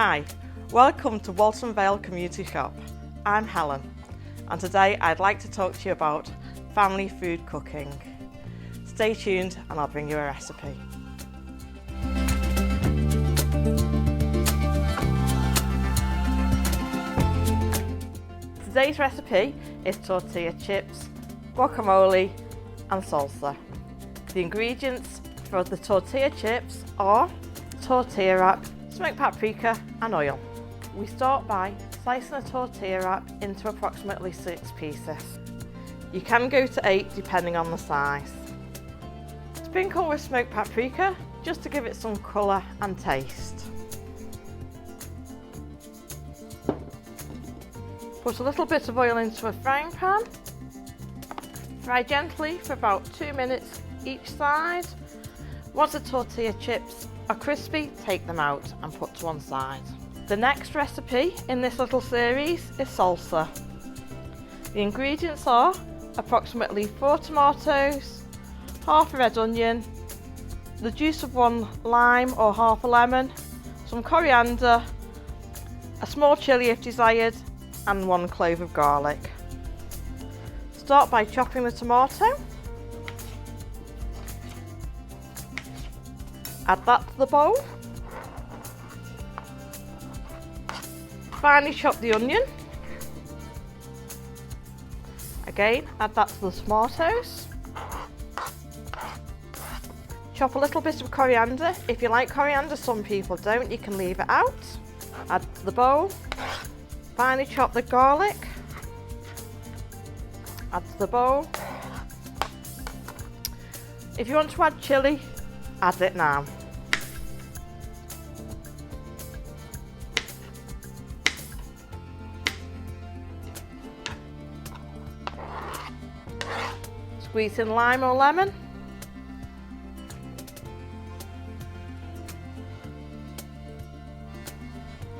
Hi, welcome to Walton Vale Community Shop. I'm Helen, and today I'd like to talk to you about family food cooking. Stay tuned and I'll bring you a recipe. Today's recipe is tortilla chips, guacamole and salsa. The ingredients for the tortilla chips are tortilla wrap, smoked paprika and oil. We start by slicing a tortilla wrap into approximately 6 pieces. You can go to 8 depending on the size. Sprinkle with smoked paprika just to give it some colour and taste. Put a little bit of oil into a frying pan. Fry gently for about 2 minutes each side. Once the tortilla chips are crispy, take them out and put to one side. The next recipe in this little series is salsa. The ingredients are approximately 4 tomatoes, half a red onion, the juice of 1 lime or half a lemon, some coriander, a small chilli if desired, and 1 clove of garlic. Start by chopping the tomato. Add that to the bowl. Finely chop the onion. Again, add that to the tomatoes. Chop a little bit of coriander. If you like coriander, some people don't, you can leave it out. Add to the bowl. Finely chop the garlic. Add to the bowl. If you want to add chilli, add it now. Squeeze in lime or lemon.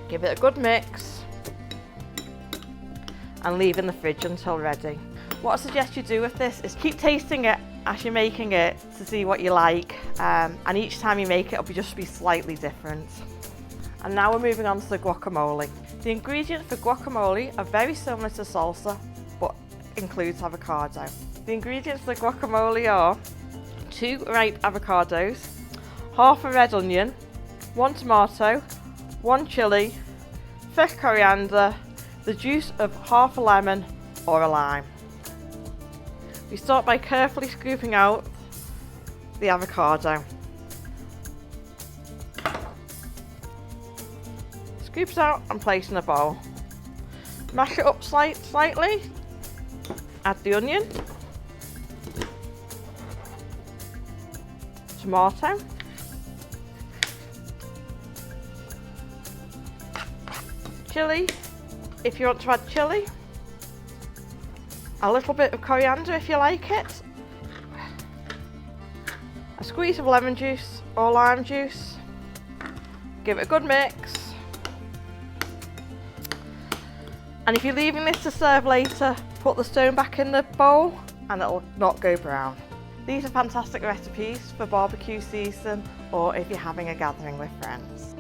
Give it a good mix and leave in the fridge until ready. What I suggest you do with this is keep tasting it as you're making it to see what you like, and each time you make it, it'll just be slightly different. And now we're moving on to the guacamole. The ingredients for guacamole are very similar to salsa, but includes avocado. The ingredients for the guacamole are 2 ripe avocados, half a red onion, 1 tomato, 1 chilli, fresh coriander, the juice of half a lemon or a lime. We start by carefully scooping out the avocado. Scoop it out and place in a bowl. Mash it up slightly. Add the onion, tomato, chilli if you want to add chilli, a little bit of coriander if you like it, a squeeze of lemon juice or lime juice. Give it a good mix. And if you're leaving this to serve later, put the stone back in the bowl and it'll not go brown. These are fantastic recipes for barbecue season or if you're having a gathering with friends.